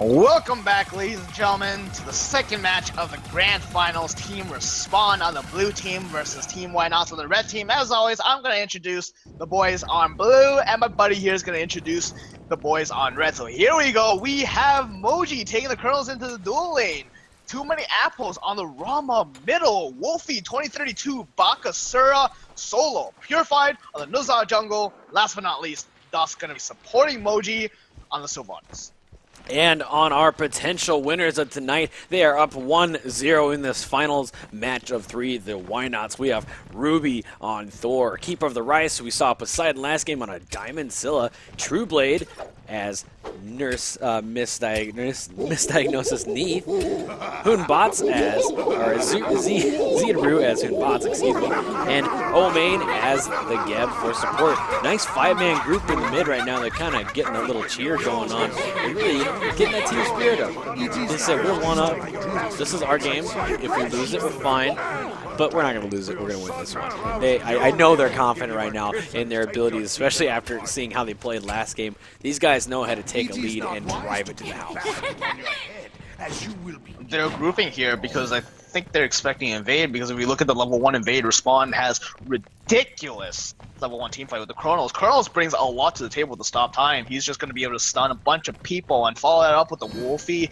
Welcome back, ladies and gentlemen, to the second match of the Grand Finals. Team Respawn on the blue team versus Team Why Not on the red team. As always, I'm going to introduce the boys on blue, and my buddy here is going to introduce the boys on red. So here we go. We have Moji taking the Colonels into the dual lane. Too Many Apples on the Rama middle. Wolfie 2032, Bakasura solo. Purified on the Nuzza jungle. Last but not least, Dusk going to be supporting Moji on the Sylvanas. And on our potential winners of tonight, they are up 1-0 in this finals match of 3, the Why Nots. We have Ruby on Thor, Keeper of the Rice. We saw Poseidon last game on a Diamond Scylla. Trueblade as Nurse Misdiagnosis Neath. Hoonbots as, or Zeedru as Hoonbots, excuse me. And Omain as the Geb for support. Nice 5-man group in the mid right now. They're kind of getting a little cheer going on. They're really getting that team spirit up. They said, we're one up. This is our game. If we lose it, we're fine. But we're not going to lose it. We're going to win this one. I know they're confident right now in their abilities, especially after seeing how they played last game. These guys know how to take a lead and drive it to the house. They're grouping here because I think they're expecting invade, because if we look at the level 1 invade, Respawn has ridiculous level 1 team fight with the Chronos. Chronos brings a lot to the table to stop time. He's just going to be able to stun a bunch of people and follow that up with the Wolfie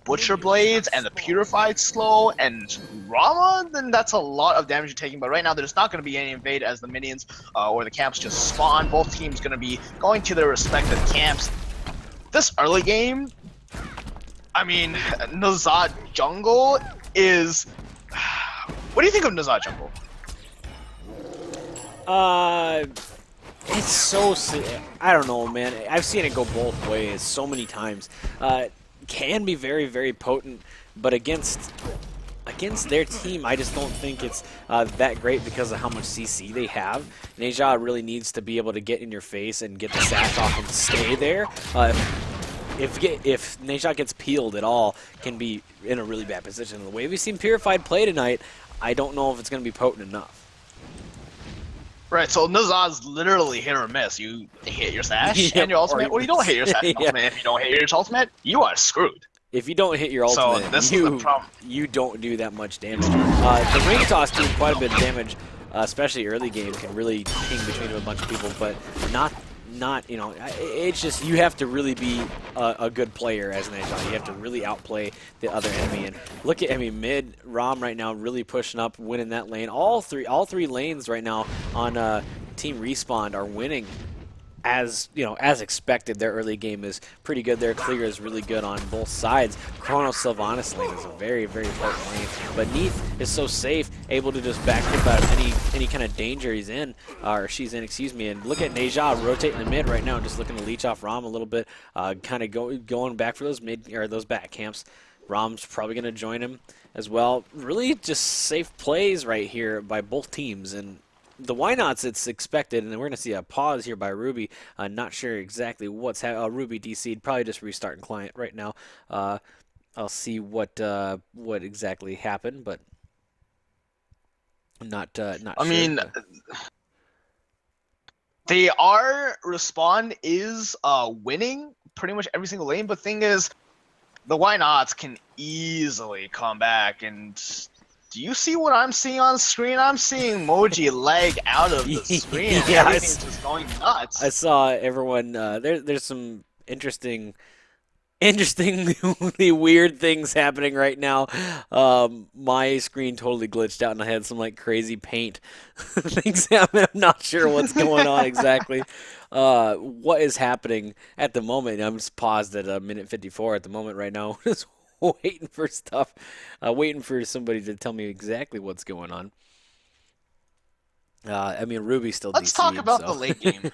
Butcher Blades and the Purified Slow and Rama. Then that's a lot of damage you're taking, but right now there's not going to be any invade as the minions or the camps just spawn. Both teams going to be going to their respective camps. This early game, I mean, Nuzza jungle is... What do you think of Nuzza jungle? It's so... I don't know, man. I've seen it go both ways so many times. Can be very, very potent, but against their team, I just don't think it's that great because of how much CC they have. Neja really needs to be able to get in your face and get the sash off and stay there. If Neja gets peeled at all, can be in a really bad position. The way we've seen Purified play tonight, I don't know if it's going to be potent enough. Right, so Nuzza's literally hit or miss. You hit your sash and your ultimate, or you don't hit your sash and ultimate. If you don't hit your ultimate, you are screwed. If you don't hit your ultimate, you don't do that much damage. The ring toss do quite a bit of damage, especially early game, can really ping between a bunch of people, but not, you know, it's just you have to really be a good player as an Neja. You have to really outplay the other enemy. And look at, I mean, mid Rom right now really pushing up, winning that lane. All three lanes right now on Team Respawn are winning. As you know, as expected, their early game is pretty good. Their clear is really good on both sides. Chronos Sylvanas lane is a very, very important lane, but Neath is so safe, able to just back him out of any kind of danger he's in, or she's in, excuse me. And look at Neja rotating the mid right now, just looking to leech off Rom a little bit, kind of going back for those mid or those back camps. Rom's probably going to join him as well. Really, just safe plays right here by both teams. And the Why Nots, it's expected, and we're going to see a pause here by Ruby. Not sure exactly what's happening. Ruby DC'd, probably just restarting client right now. I'll see what exactly happened, but not sure. I mean, Respawn is winning pretty much every single lane, but thing is, the Why Nots can easily come back. And do you see what I'm seeing on screen? I'm seeing Moji lag out of the screen. Yeah, everything's just going nuts. I saw everyone. There's some interestingly weird things happening right now. My screen totally glitched out, and I had some like crazy paint things happening. I'm not sure what's going on exactly. What is happening at the moment? I'm just paused at minute 54 at the moment right now. Just waiting for stuff, waiting for somebody to tell me exactly what's going on. I mean, Ruby's still Let's DC'd, talk about so. the late game.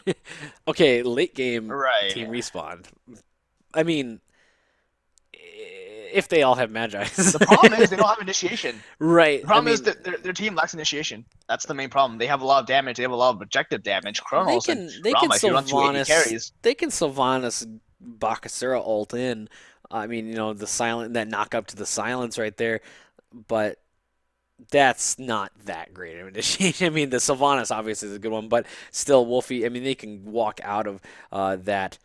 Okay, late game Right. Team Respawn. I mean, if they all have Magi. The problem is they don't have initiation. Right. The problem is that their team lacks initiation. That's the main problem. They have a lot of damage. They have a lot of objective damage. Chronos and Rama, if you run 280 carries. They can Sylvanas Bakasura ult in. I mean, you know, that knock up to the silence right there, but that's not that great of an initiation. I mean, the Sylvanas obviously is a good one, but still, Wolfie, I mean, they can walk out of that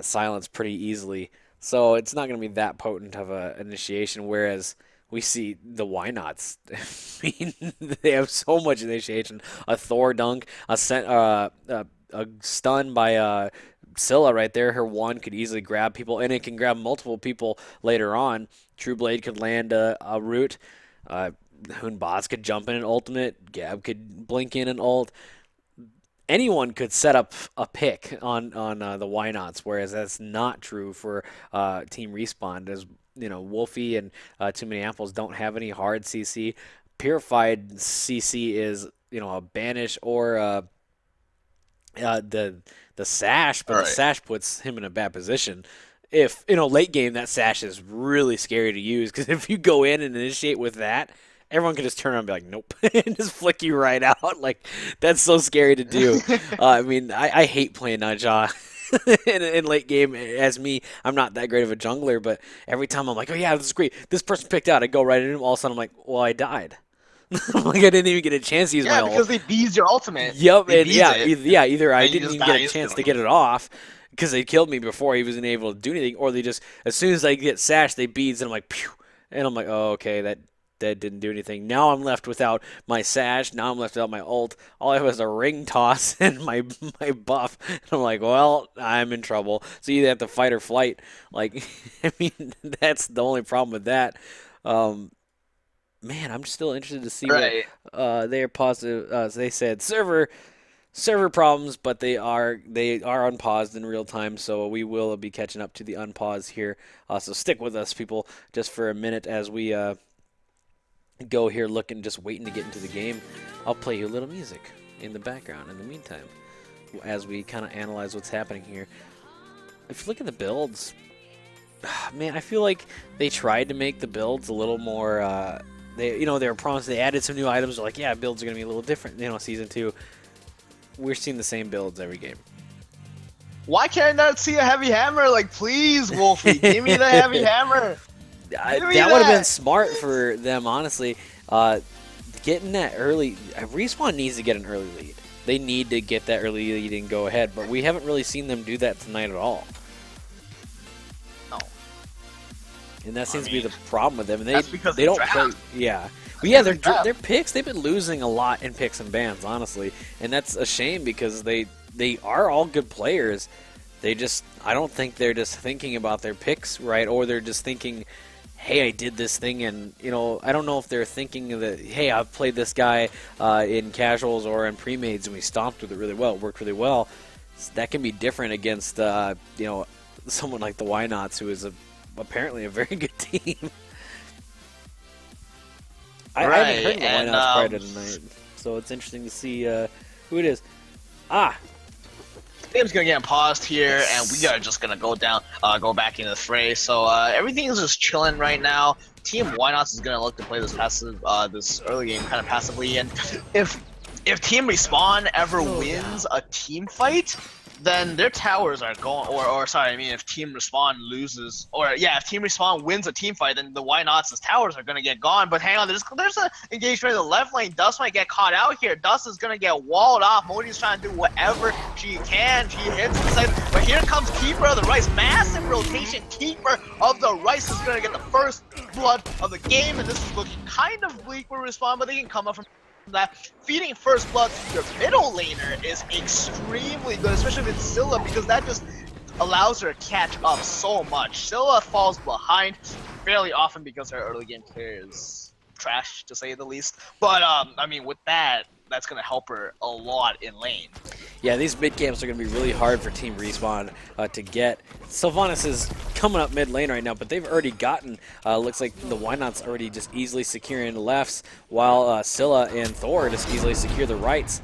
silence pretty easily. So it's not going to be that potent of a initiation, whereas we see the Why Nots. I mean, they have so much initiation. A Thor dunk, a stun by Scylla right there. Her one could easily grab people, and it can grab multiple people later on. True Blade could land a root. Hunbots could jump in an ultimate. Gab could blink in an ult. Anyone could set up a pick on the Why Nots, whereas that's not true for Team Respawn. As you know, Wolfie and Too Many Apples don't have any hard CC. Purified CC is a banish or the sash, but the sash puts him in a bad position. If late game, that sash is really scary to use, because if you go in and initiate with that, everyone can just turn around and be like, nope, and just flick you right out. Like, that's so scary to do. I mean, I hate playing Naja in late game. As me, I'm not that great of a jungler, but every time I'm like, oh yeah, this is great. This person picked out. I go right in, and all of a sudden I'm like, well, I died. Like, I didn't even get a chance to use my ult. Yeah, because they bees your ultimate. Yep, and either I didn't even get a chance to get it off, because they killed me before he wasn't able to do anything, or they just, as soon as I get sashed, they beads, and I'm like, pew, and I'm like, oh, okay, that didn't do anything. Now I'm left without my sash. Now I'm left without my ult. All I have is a ring toss and my buff. And I'm like, well, I'm in trouble. So you either have to fight or flight. Like, I mean, that's the only problem with that. Man, I'm still interested to see what they're positive. They said server problems, but they are unpaused in real time, so we will be catching up to the unpause here. So stick with us, people, just for a minute as we go here just waiting to get into the game. I'll play you a little music in the background in the meantime as we kind of analyze what's happening here. If you look at the builds, man, I feel like they tried to make the builds a little more they were promised, they added some new items. They're like, yeah, builds are going to be a little different, Season 2. We're seeing the same builds every game. Why can't I not see a heavy hammer? Like, please, Wolfie, give me the heavy hammer. That would have been smart for them, honestly. Getting that early... Respawn needs to get an early lead. They need to get that early lead and go ahead, but we haven't really seen them do that tonight at all. No. And that seems to be the problem with them. And that's because they don't draft. play... Yeah. But yeah, their picks, they've been losing a lot in picks and bans, honestly. And that's a shame, because they are all good players. I don't think they're just thinking about their picks right, or they're just thinking, hey, I did this thing, and, I don't know if they're thinking that, hey, I've played this guy in casuals or in pre-mades, and we stomped with it really well, it worked really well. So that can be different against, someone like the Why Nots, who is apparently a very good team. I haven't heard the Why Nots prior to tonight, so it's interesting to see who it is. Game's gonna get paused here, and we are just gonna go back into the fray. So everything is just chilling right now. Team Why Nots is gonna look to play this this early game kind of passively, and if Team Respawn ever wins a team fight, then their towers are going, if Team Respawn loses, if Team Respawn wins a team fight, then the Why Nots' towers are gonna get gone. But hang on, there's an engagement in the left lane. Dust might get caught out here. Dust is gonna get walled off. Modi's trying to do whatever she can. She hits the side, but here comes Keeper of the Rice. Massive rotation. Keeper of the Rice is gonna get the first blood of the game, and this is looking kind of bleak for Respawn, but they can come up from that. Feeding first blood to your middle laner is extremely good, especially with Scylla, because that just allows her to catch up so much. Scylla falls behind fairly often because her early game clear is trash, to say the least. But I mean, with that's going to help her a lot in lane. Yeah, these mid camps are going to be really hard for Team Respawn to get. Sylvanas is coming up mid lane right now, but they've already gotten, looks like the Why Nots already just easily securing the lefts, while Scylla and Thor just easily secure the rights.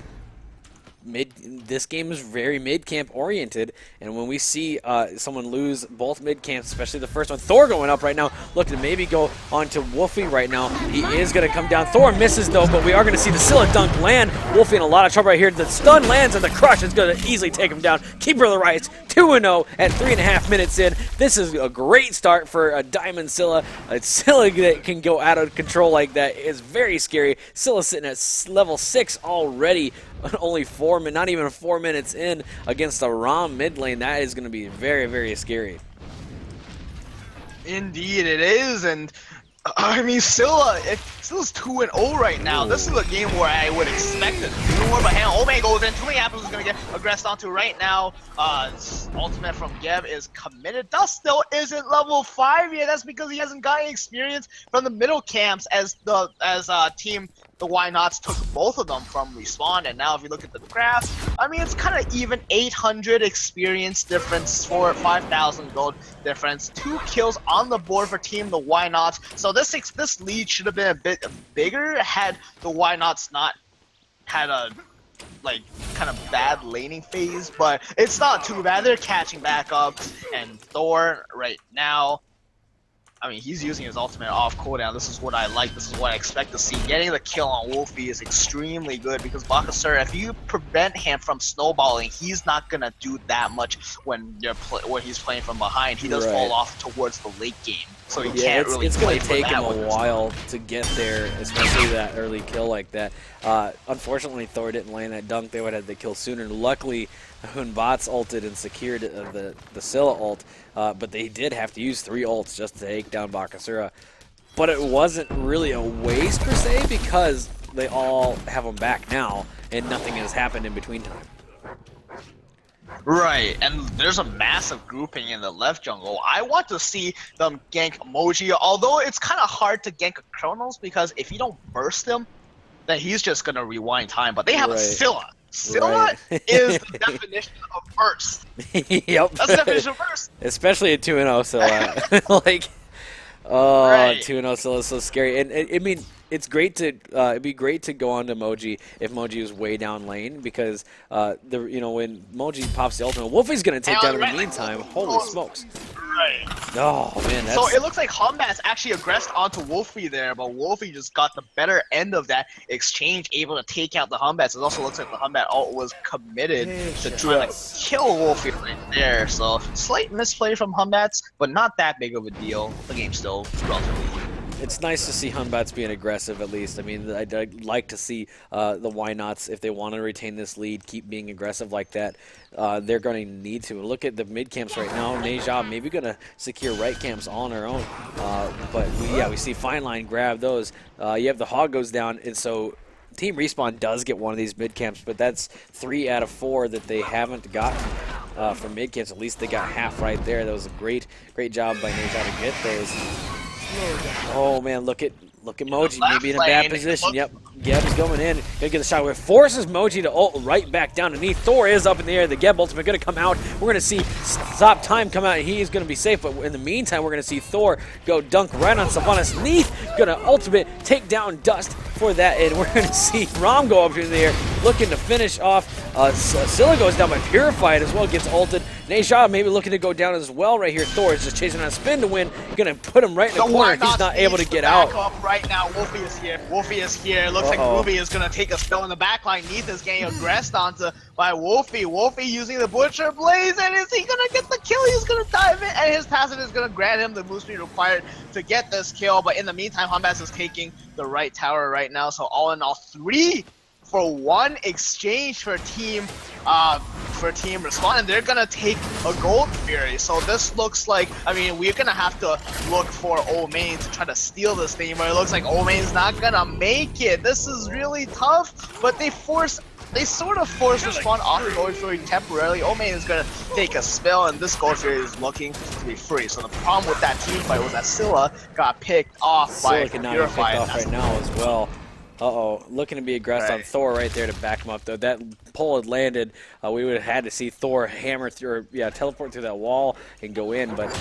This game is very mid-camp oriented, and when we see someone lose both mid-camps, especially the first one, Thor going up right now, look to maybe go on to Wolfie right now. He is going to come down. Thor misses though, but we are going to see the Scylla dunk land. Wolfie in a lot of trouble right here. The stun lands, and the crush is going to easily take him down. Keeper of the Rights, 2-0 at 3.5 minutes in. This is a great start for Diamond Scylla. Scylla that can go out of control like that is very scary. Scylla sitting at level 6 already. Only not even 4 minutes in against the ROM mid lane. That is going to be very, very scary. Indeed, it is, and I mean, Scylla, Scylla's 2-0 right now. This is a game where I would expect it to do more, but hang on, Ome goes in. Too many apples is gonna get aggressed onto right now. Ultimate from Geb is committed. Dust still isn't level 5 yet. That's because he hasn't got any experience from the middle camps as team. The Why Nots took both of them from Respawn, and now if you look at the graphs, I mean, it's kind of even 800 experience difference for 5,000 gold difference. 2 kills on the board for Team the Why Nots. So this lead should have been a bit bigger had the Why Nots not had a kind of bad laning phase, but it's not too bad. They're catching back up, and Thor right now, I mean, he's using his ultimate off cooldown. This is what I like. This is what I expect to see. Getting the kill on Wolfie is extremely good because Bakasura, if you prevent him from snowballing, he's not gonna do that much when he's playing from behind. He does fall off towards the late game, so he can't really. It's gonna take him a while to get there, especially that early kill like that. Unfortunately, Thor didn't land that dunk. They would have had the kill sooner. Luckily, Hunbots ulted and secured the Scylla ult, but they did have to use 3 ults just to take down Bakasura. But it wasn't really a waste per se because they all have them back now and nothing has happened in between time. Right, and there's a massive grouping in the left jungle. I want to see them gank Emoji, although it's kind of hard to gank a Chronos because if you don't burst him, then he's just going to rewind time. But they have a Scylla. Scylla is the definition of burst. Yep. That's the definition of burst. Especially at 2-0 Scylla. Like, oh, 2-0 Scylla is so scary. And I mean, it's great to it'd be great to go on to Moji if Moji was way down lane because when Moji pops the ultimate, Wolfie's gonna take down in the meantime. Holy smokes! Right. Oh man, that's... So it looks like Humbat's actually aggressed onto Wolfie there, but Wolfie just got the better end of that exchange, able to take out the Humbats. It also looks like the Humbat ult was committed to try to kill Wolfie right there. So slight misplay from Humbats, but not that big of a deal. The game's still relatively easy. It's nice to see Hunbots being aggressive, at least. I mean, I'd like to see the Why Nots, if they want to retain this lead, keep being aggressive like that. They're going to need to. Look at the mid camps right now. Neja maybe going to secure right camps on her own. But we see Fine Line grab those. You have the Hog goes down, and so Team Respawn does get one of these mid camps, but that's 3 out of 4 that they haven't gotten from mid camps. At least they got half right there. That was a great job by Neja to get those. Oh man, look at Moji, maybe in a bad position. Yep, Geb is going in, gonna get the shot. It forces Moji to ult right back down underneath. Thor is up in the air. The Geb ultimate gonna come out. We're gonna see Stop Time come out, and he is gonna be safe. But in the meantime, we're gonna see Thor go dunk right on Sylvanas. Neath gonna ultimate take down Dust for that, and we're gonna see Rom go up in the air, looking to finish off. Scylla goes down by Purified as well, gets ulted. Neja maybe looking to go down as well right here. Thor is just chasing on a spin to win. Gonna put him right in the corner. He's not able to get out. Right now, Wolfie is here. Wolfie is here. Looks like Ruby is gonna take a spell in the backline. Neath is getting aggressed onto by Wolfie. Wolfie using the Butcher Blaze, and is he gonna get the kill? He's gonna dive in, and his passive is gonna grant him the boost speed required to get this kill. But in the meantime, Humbats is taking the right tower right now. So all in all, 3-for-1 exchange for Team Respawn, and they're gonna take a Gold Fury. So this looks like, I mean, we're gonna have to look for Omain to try to steal this thing, but it looks like Omain's not gonna make it. This is really tough, but they sort of force Respawn off the Gold Fury temporarily. Omain is gonna take a spell, and this Gold Fury is looking to be free. So the problem with that team fight was that Scylla got picked off by Purified right now as well. Looking to be aggressive on Thor right there to back him up, though. That pull had landed. We would have had to see Thor hammer through, or teleport through that wall and go in. But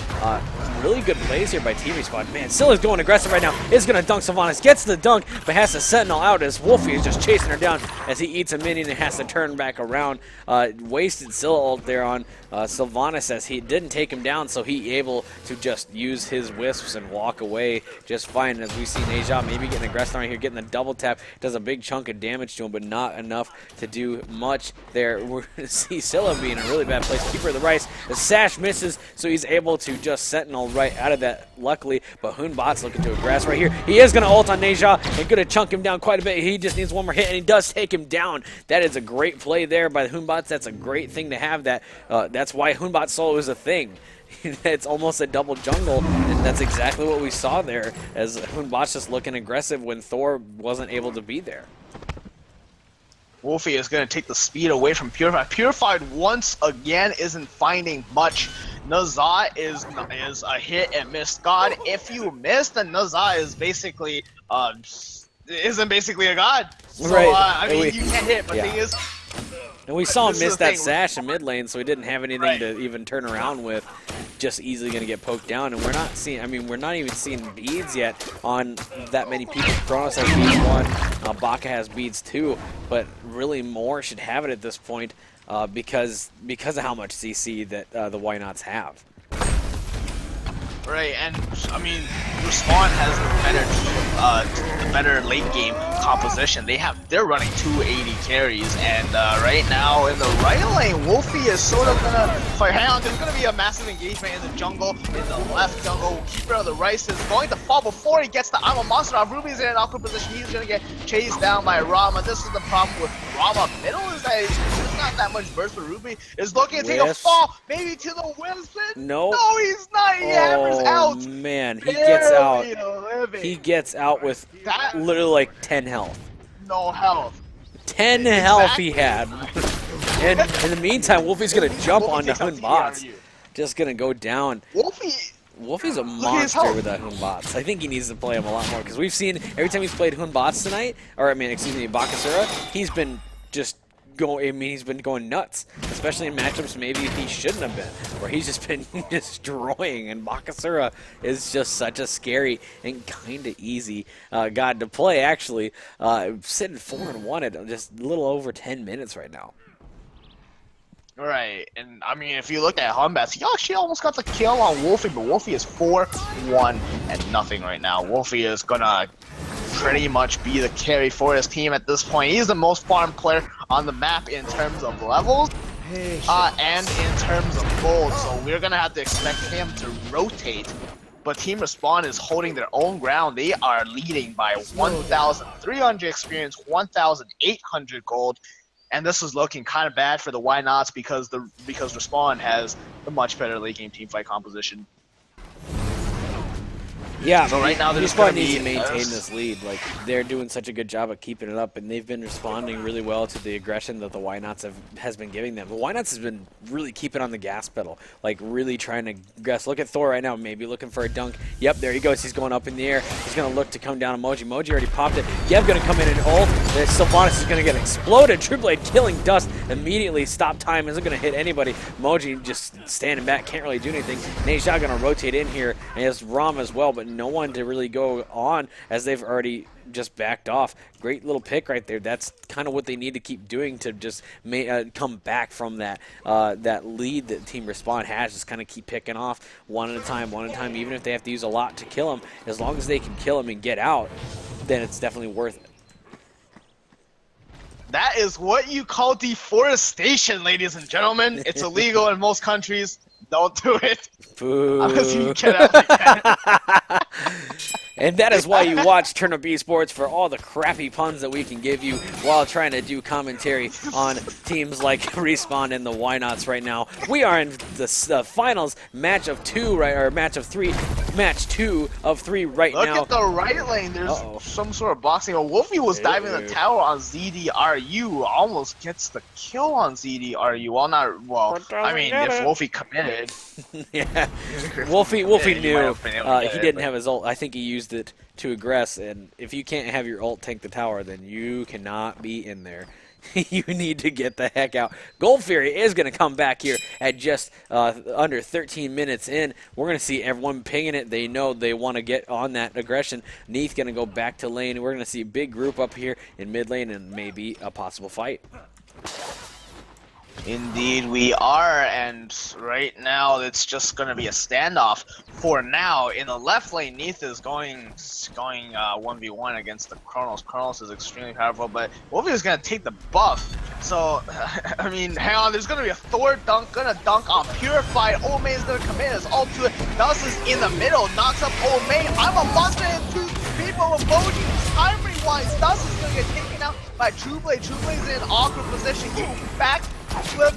really good plays here by Team Respawn. Man, Scylla's going aggressive right now. Is going to dunk Sylvanas. Gets the dunk, but has to Sentinel out as Wolfie is just chasing her down as he eats a minion and has to turn back around. Wasted Scylla ult there on Sylvanas as he didn't take him down, so he able to just use his wisps and walk away just fine. As we see Neja maybe getting aggressive right here, getting the double tap. Does a big chunk of damage to him, but not enough to do much there. We're going to see Scylla be in a really bad place. Keeper of the Rice. The sash misses, so he's able to just Sentinel right out of that, luckily. But Hunbot's looking to aggress right here. He is going to ult on Neja and going to chunk him down quite a bit. He just needs one more hit, and he does take him down. That is a great play there by the Hunbots. That's a great thing to have. That's why Hunbot solo is a thing. it's almost a double jungle, and that's exactly what we saw there, as Hunbot's just looking aggressive when Thor wasn't able to be there. Wolfie is going to take the speed away from Purified. Purified once again isn't finding much. Nazar is a hit and miss god. If you miss, then Nazar is basically isn't basically a god. So, right. I mean, you can't hit, but the thing is. And we saw him miss that sash in mid lane, so he didn't have anything to even turn around with. Just easily going to get poked down, and we're not seeing. I mean, we're not even seeing beads yet on that many people. Kronos has beads 1, Baka has beads 2, but really more should have it at this point because of how much CC that the Why Nots have. Right, and I mean, Respawn has the better late game composition. They're running 280 carries, and right now in the right lane, Wolfie is sort of gonna fight. Hang on, there's gonna be a massive engagement in the jungle. In the left jungle, Keeper of the Rice is going to fall before he gets the I'm a Monster off. Ruby's in an awkward position. He's gonna get chased down by Rama. This is the problem with Rama. Middle is that there's not that much burst, but Ruby is looking to take a fall, maybe to the Wisp. No, he's not. He hammers out. Man, he gets out. He gets out with literally like 10 health. No health. 10 health he had. And in the meantime, Wolfie's gonna jump onto Hunbots. Just gonna go down. Wolfie's a monster with that Hunbots. I think he needs to play him a lot more because we've seen every time he's played Hunbots tonight, or I mean, excuse me, Bakasura, he's been just he's been going nuts, especially in matchups maybe he shouldn't have been, where he's just been destroying, and Bakasura is just such a scary and kind of easy god to play, actually. Sitting 4-1 at just a little over 10 minutes right now. Right, and I mean, if you look at Hunbats, he actually almost got the kill on Wolfie, but Wolfie is 4-1 and nothing right now. Wolfie is gonna pretty much be the carry for his team at this point. He's the most farmed player on the map in terms of levels and in terms of gold, so we're gonna have to expect him to rotate. But Team Respawn is holding their own ground. They are leading by 1,300 experience, 1,800 gold, and this is looking kind of bad for the Why Nots because Respawn has a much better late game teamfight composition. Yeah, so right now they're just going to need to maintain this lead. Like, they're doing such a good job of keeping it up, and they've been responding really well to the aggression that the Why Nots has been giving them. The Why Nots has been really keeping on the gas pedal, like really trying to aggress. Look at Thor right now, maybe looking for a dunk. Yep, there he goes. He's going up in the air. He's going to look to come down on Moji. Moji already popped it. Yev going to come in and ult. Sylvanas is going to get exploded. True Blade killing Dust immediately. Stop time isn't going to hit anybody. Moji just standing back, can't really do anything. Neja going to rotate in here, and he has Ram as well, but no one to really go on as they've already just backed off. Great little pick right there. That's kind of what they need to keep doing to just come back from that that lead that Team Respawn has. Just kind of keep picking off one at a time, even if they have to use a lot to kill him. As long as they can kill him and get out, then it's definitely worth it. That is what you call deforestation, ladies and gentlemen. It's illegal in most countries. Don't do it. Boo. Unless you get out like that. And that is why you watch Turnip Esports, for all the crappy puns that we can give you while trying to do commentary on teams like Respawn and the Why Nots right now. We are in the finals, match of 2, right, or match of 3, match 2 of 3 right now. Look at the right lane. There's some sort of boxing. Wolfie was diving the tower on ZDRU, almost gets the kill on ZDRU. Well, I mean, if Wolfie committed. Yeah, Wolfie knew he didn't have his ult. I think he used it to aggress, and if you can't have your ult tank the tower, then you cannot be in there. You need to get the heck out. Gold Fury is going to come back here at just under 13 minutes in. We're going to see everyone pinging it. They know they want to get on that aggression. Neath going to go back to lane. We're going to see a big group up here in mid lane and maybe a possible fight. Indeed we are, and right now it's just going to be a standoff for now. In the left lane, Neath is going 1v1 against the Kronos. Kronos is extremely powerful, but Wolfie is going to take the buff. So, I mean, hang on, there's going to be a Thor dunk, going to dunk on Purified. Old May is going to commit his ult to it. Dust is in the middle, knocks up Old May. I'm a monster and 2 people emoji. Time rewind. Dust is going to get taken out by True Blade. True Blade is in an awkward position. He back flip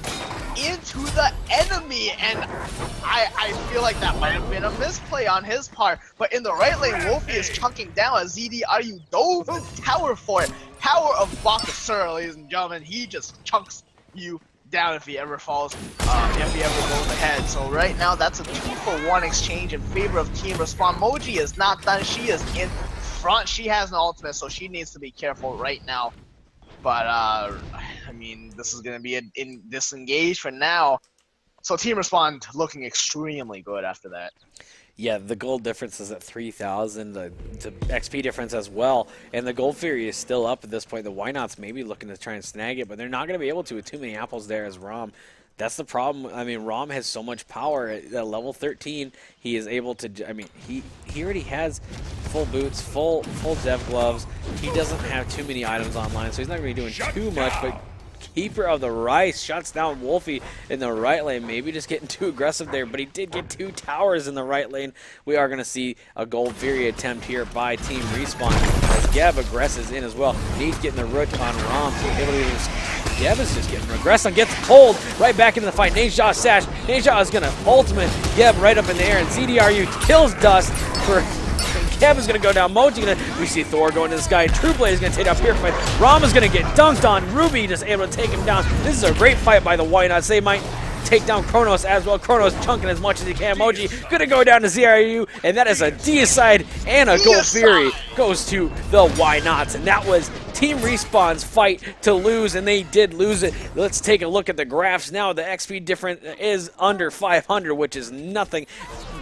into the enemy, and I feel like that might have been a misplay on his part. But in the right lane, Wolfie is chunking down as ZDRU dove to tower for it. Power of Bakasura, ladies and gentlemen. He just chunks you down if he ever falls, if he ever goes ahead. So right now, that's a 2-for-1 exchange in favor of Team Respawn. Moji is not done. She is in front. She has an ultimate, so she needs to be careful right now. But I mean, this is gonna be disengaged for now. So Team Respawn looking extremely good after that. Yeah, the gold difference is at 3,000, the XP difference as well, and the Gold Fury is still up at this point. The Why Nots maybe looking to try and snag it, but they're not going to be able to with too many apples there as Rom. That's the problem. I mean, Rom has so much power at level 13. He is able to. I mean, he already has full boots, full dev gloves. He doesn't have too many items online, so he's not going to be doing too much. But Keeper of the Rice shuts down Wolfie in the right lane. Maybe just getting too aggressive there, but he did get 2 towers in the right lane. We are going to see a Gold Fury attempt here by Team Respawn as Geb aggresses in as well. Needs getting the root on Rom. Geb is just getting aggressive, gets pulled right back into the fight. Neja sash. Neja is going to ultimate Geb right up in the air, and ZDRU kills Dust for... Geb is going to go down. Moji going to... We see Thor going to the sky. True Blade is going to take out Purified. Ram is going to get dunked on. Ruby just able to take him down. This is a great fight by the Why Nots. They might take down Kronos as well. Kronos chunking as much as he can. Moji going to go down to ZRU, and that is a deicide and a Gold Fury goes to the Why Nots. And that was Team Respawn's fight to lose, and they did lose it. Let's take a look at the graphs now. The XP difference is under 500, which is nothing.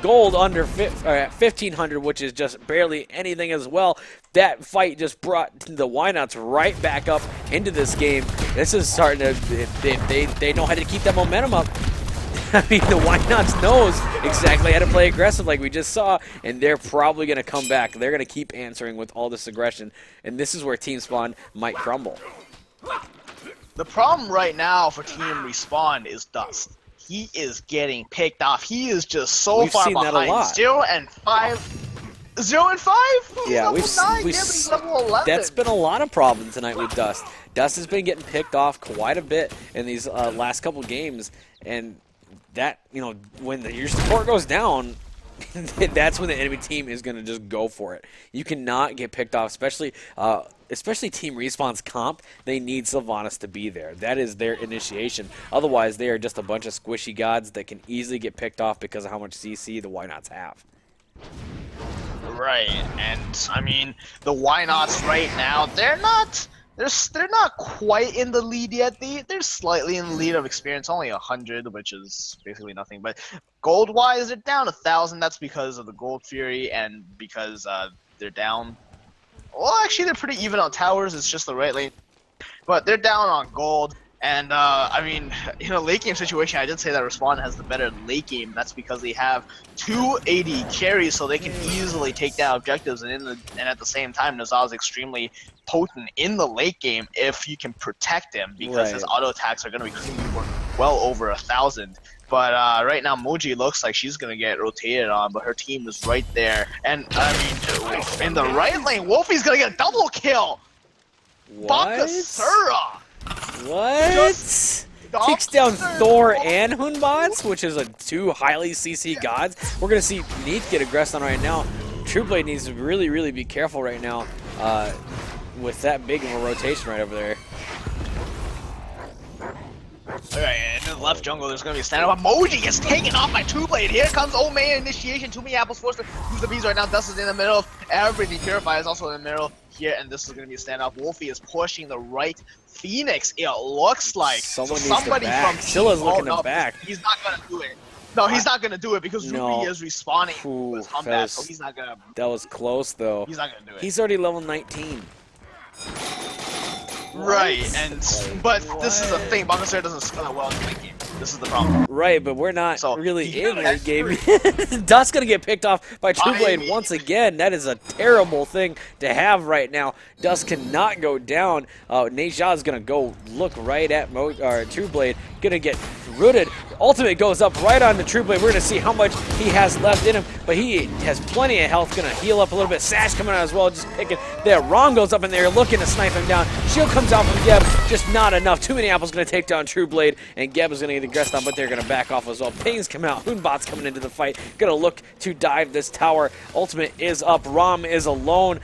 Gold under 1,500, which is just barely anything as well. That fight just brought the Why Nots right back up into this game. This is starting to, they know how to keep that momentum up. I mean, the Why Nots knows exactly how to play aggressive like we just saw, and they're probably going to come back. They're going to keep answering with all this aggression, and this is where Team Spawn might crumble. The problem right now for Team Respawn is Dust. He is getting picked off. He is just so far behind. 0 and 5. 0 and 5? Yeah, he's level 11. That's been a lot of problems tonight with Dust. Dust has been getting picked off quite a bit in these last couple games, and that, you know, when your support goes down, that's when the enemy team is going to just go for it. You cannot get picked off, especially Team Respawn's comp. They need Sylvanas to be there. That is their initiation. Otherwise, they are just a bunch of squishy gods that can easily get picked off because of how much CC the Why Nots have. Right, and I mean, the Why Nots right now, they're not quite in the lead yet. They're slightly in the lead of experience, only 100, which is basically nothing. But gold-wise, they're down 1,000. That's because of the Gold Fury and because they're down. Well, actually, they're pretty even on towers. It's just the right lane, but they're down on gold. And I mean, in a late game situation, I did say that Respawn has the better late game. That's because they have 2 AD carries, so they can easily take down objectives. And at the same time, Nazal is extremely potent in the late game if you can protect him, because his auto attacks are going to be cleaning well over 1,000. But right now, Moji looks like she's going to get rotated on, but her team is right there. And I mean, in the right lane, Wolfie's going to get a double kill. What? Bakasura. What? Takes down Thor and Hunbots, which is 2 highly CC gods. We're going to see Neath get aggressed on right now. Trueblade needs to really, really be careful right now with that big of a rotation right over there. Alright, and in the left jungle, there's going to be a stand-up. Emoji gets taken off by Trueblade. Here comes Old Man Initiation. Too many apples forced to use the bees right now. Dust is in the middle. Everything Purify is also in the middle here, and this is going to be a stand-up. Wolfie is pushing the right Phoenix, it looks like. Somebody from Silla's looking to back. He's not going to do it. No, he's not going to do it because Ruby is respawning to his comeback, so he's not going to. That was close, though. He's not going to do it. He's already level 19. Right, but this is the thing, Bakasura doesn't skill that well in the late game. This is the problem. Right, but we're not really in that game. Dust's gonna get picked off by Trueblade once again. That is a terrible thing to have right now. Dust cannot go down. Neja is gonna go look right at Trueblade. Gonna get rooted. Ultimate goes up right on the Trueblade. We're gonna see how much he has left in him, but he has plenty of health. Gonna heal up a little bit. Sash coming out as well, just picking there. Ron goes up in there looking to snipe him down. Shield comes out from Geb, just not enough. Too many apples gonna take down Trueblade, and Geb is gonna aggressed on, but they're going to back off as well. Pings come out. Hoonbot's coming into the fight. Going to look to dive this tower. Ultimate is up. Rom is alone.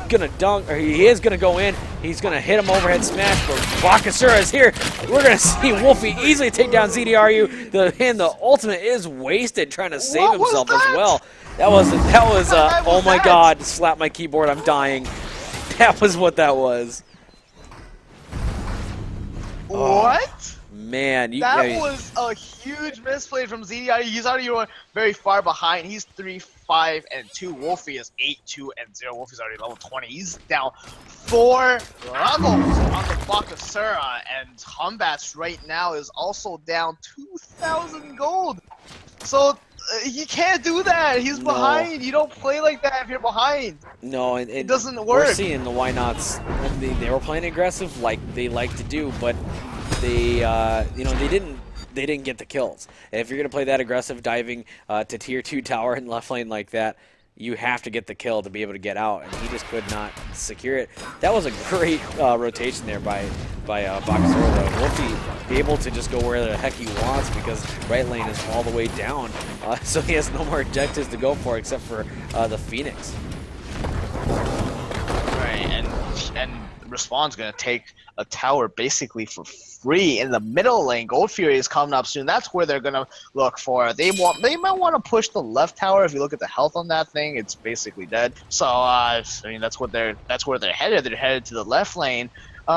Gonna dunk, or he is gonna go in. He's gonna hit him overhead smash, but Bakasura is here. We're gonna see Wolfie easily take down ZDRU. The ultimate is wasted trying to save himself as well. That was oh my god, slap my keyboard, I'm dying. That was what that was. What? Man, that was a huge misplay from ZDRU. He's already very far behind. He's 3-5-2. Wolfie is 8-2-0. Wolfie's already level 20. He's down 4 levels on the Bakasura, and Humbats right now is also down 2,000 gold. So he can't do that. He's behind. You don't play like that if you're behind. No, it doesn't work. We're seeing the Why Nots. They were playing aggressive like they like to do, but they they didn't get the kills. And if you're gonna play that aggressive, diving to tier 2 tower in left lane like that, you have to get the kill to be able to get out, and he just could not secure it. That was a great rotation there by Bakasura, though. Wolfie be able to just go where the heck he wants because right lane is all the way down, so he has no more objectives to go for except for the Phoenix. Right, and Respawn's gonna take a tower basically for free in the middle lane. Gold Fury is coming up soon. That's where they're gonna look for. They might want to push the left tower. If you look at the health on that thing, it's basically dead. So I mean that's where they're headed. They're headed to the left lane. We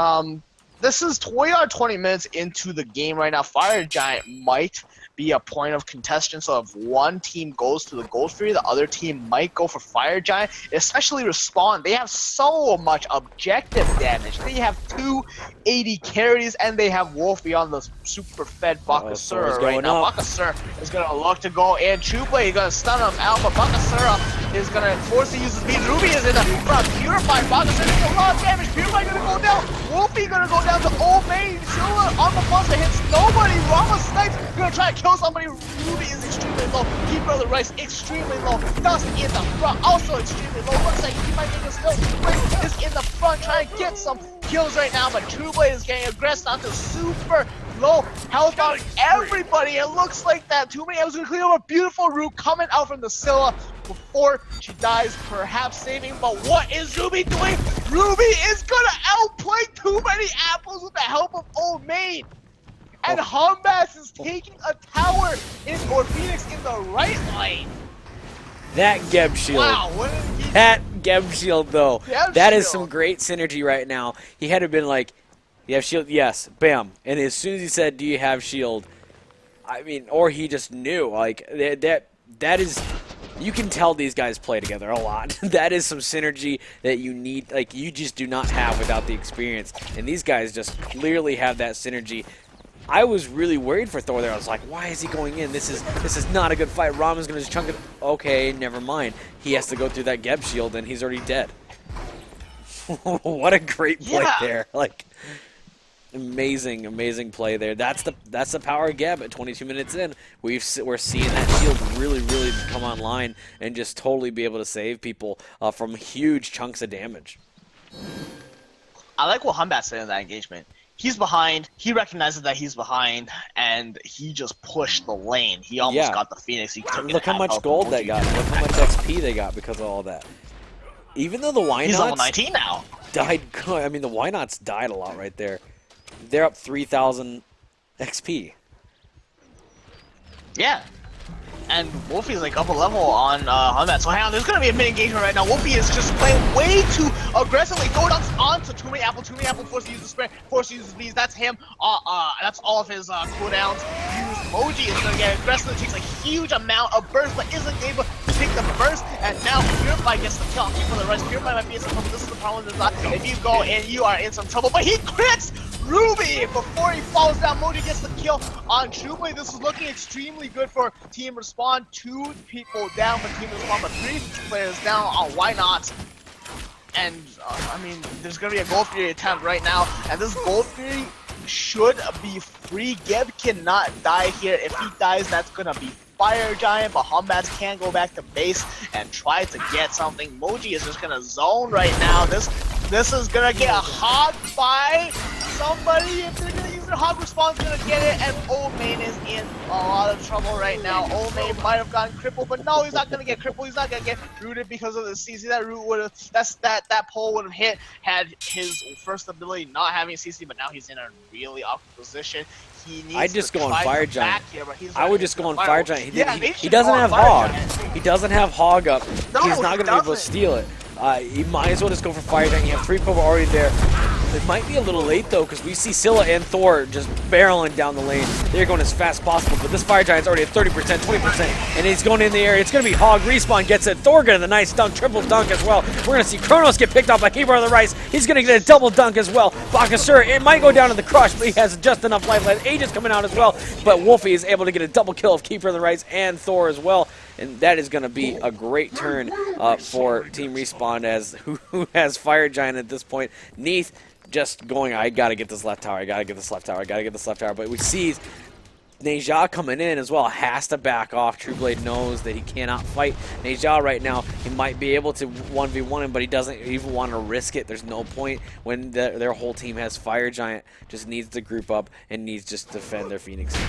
are 20 minutes into the game right now. Fire Giant might be a point of contention. So if one team goes to the Gold Fury, the other team might go for Fire Giant, especially Respawn. They have so much objective damage. They have 2 80 carries, and they have Wolfie on the super fed Bakasura right now. Bakasura is going to look to go in. Chublade is going to stun him out, but Bakasura is going to force to use his beat. Ruby is in the front. Purify. Bakasura doing a lot of damage. Purify going to go down. Wolfie going to go down to old main. Shula on the bus that hits nobody. Rama Snipes going to try to kill somebody. Ruby is extremely low. Keeper of the Rice extremely low. Dust in the front also extremely low. Looks like he might make a still. Trublade is in the front trying to get some kills right now, but Trublade is getting aggressed onto super low health on everybody. It looks like that. Too many. I was going to clean up a beautiful root coming out from the Scylla before she dies, perhaps saving. But what is Ruby doing? Ruby is going to outplay Too Many Apples with the help of Old Maid. And Humbats is taking a tower or Phoenix in the right lane. That Geb shield. Wow, that Geb shield, though. Geb that shield. Is some great synergy right now. He had to have been like, you have shield? Yes. Bam. And as soon as he said, do you have shield? I mean, or he just knew. Like, that is... You can tell these guys play together a lot. That is some synergy that you need, like, you just do not have without the experience. And these guys just clearly have that synergy. I was really worried for Thor there. I was like, why is he going in? This is not a good fight. Raman's going to just chunk it. Okay, never mind. He has to go through that Geb shield, and he's already dead. What a great play there. Like, amazing, amazing play there. That's the power of Geb at 22 minutes in. We're seeing that shield really come online and just totally be able to save people from huge chunks of damage. I like what Humbats said in that engagement. He's behind, he recognizes that he's behind, and he just pushed the lane. He almost got the Phoenix. He took Look how much gold they got. Look how much XP they got because of all that. Even though the Why Nots... He's level 19 now. Died, I mean, the Why Nots died a lot right there. They're up 3,000 XP. Yeah. And Wolfie's like up a level on that. So hang on, there's gonna be a mid-engagement right now. Wolfie is just playing way too aggressively. Going on to Too Many Apple, forced to use the spray, forced to use his bees. That's him. That's all of his cooldowns. Moji is gonna get aggressive. It takes a huge amount of burst, but isn't able to take the burst. And now Purify gets the kill. Keep for the rest. Purify might be in some trouble. This is the problem. If you go in, you are in some trouble. But he crits Ruby before he falls down. Moji gets the kill on Chublade. This is looking extremely good for Team Respawn. 2 people down for Team Respawn, but 3 players down on Why Not? And I mean, there's gonna be a Gold Fury attempt right now, and this Gold Fury should be free. Geb cannot die here. If he dies, that's gonna be Fire Giant, but Humbats can go back to base and try to get something. Moji is just gonna zone right now. This is gonna get a hog by somebody if they're gonna use Ultimate Hog Respawn's gonna get it, and Old Main is in a lot of trouble right now. Old Main might have gotten crippled, but no, he's not gonna get crippled. He's not gonna get rooted because of the CC. That root would have, that pole would have hit had his first ability not having CC, but now he's in a really awkward position. He needs I'd just to go on try Fire to Giant. back here, but he's I would just go on Fire Giant. He doesn't doesn't have Hog. He doesn't have Hog up. No, He's not going to be able to steal it. He might as well just go for Fire Giant. You have 3 people already there. It might be a little late though, because we see Scylla and Thor just barreling down the lane. They're going as fast as possible, but this Fire Giant's already at 30%, 20%, and he's going in the area. It's going to be Hog. Respawn gets it. Thor getting the nice dunk, triple dunk as well. We're going to see Kronos get picked off by Keeper on the Rice. He's going to get a double dunk as well. Bakasura, it might go down to the crush, but he has just enough lifeline. Aegis coming out as well, but Wolfie is able to get a double kill of Keeper on the Rice and Thor as well. And that is going to be a great turn for Team Respawn, as who has Fire Giant at this point. Neath just going, I got to get this left tower, I got to get this left tower, I got to get this left tower. But we see Neja coming in as well, has to back off. Trueblade knows that he cannot fight Neja right now. He might be able to 1v1 him, but he doesn't even want to risk it. There's no point when their whole team has Fire Giant. Just needs to group up and needs just to defend their Phoenixes.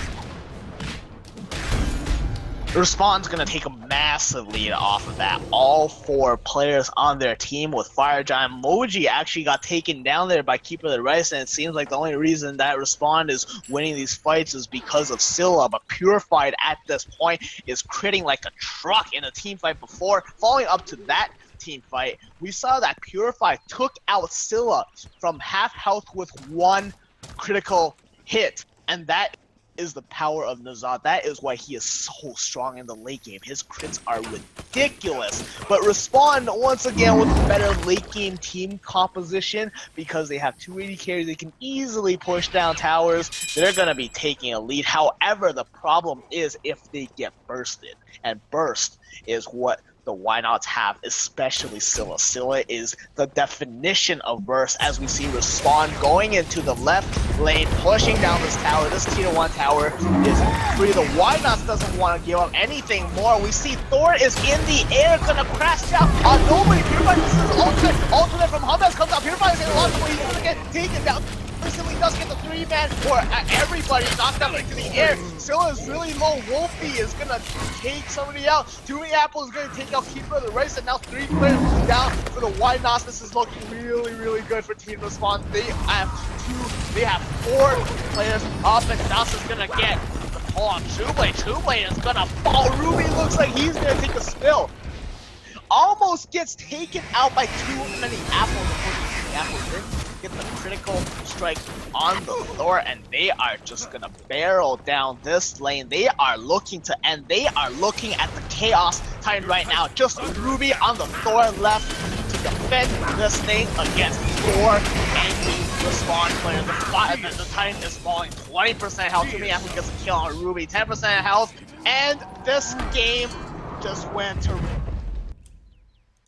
Respawn's gonna take a massive lead off of that. All 4 players on their team with Fire Giant. Moji actually got taken down there by Keeper of the Rice, and it seems like the only reason that Respawn is winning these fights is because of Scylla. But Purified at this point is critting like a truck in a team fight before. Following up to that team fight, we saw that Purified took out Scylla from half health with 1 critical hit, and that is the power of Nazad. That is why he is so strong in the late game. His crits are ridiculous. But Respawn, once again, with a better late game team composition, because they have 280 carries, they can easily push down towers. They're going to be taking a lead. However, the problem is if they get bursted. And burst is what the Why Nots have, especially Scylla. Scylla is the definition of burst, as we see Respawn going into the left lane, pushing down this tower. This tier 1 tower is free. The Why Nots doesn't want to give up anything more. We see Thor is in the air, gonna crash down on nobody. Purified, this is ultimate from Hummus comes out. Purified is in a lot of ways. He's gonna get taken down. Scylla does get the 3-man, or everybody knocked up into the air. Scylla is really low. Wolfie is gonna take somebody out. Too Apple is gonna take out Keeper of the Race, and now 3 players down for the Why Nots. This is looking really, really good for Team Respawn. They have 4 players up, and Nas is gonna get the pull on Trueblade. Trueblade is gonna fall. Ruby looks like he's gonna take a spill. Almost gets taken out by too many apples before the apples did get the critical strike on the Thor, and they are just gonna barrel down this lane. They are looking to end. They are looking at the Chaos Titan right now. Just Ruby on the Thor left to defend this thing against 4 angry Respawn players. The Titan is falling 20% health. Too many apples gets a kill on Ruby, 10% health, and this game just went to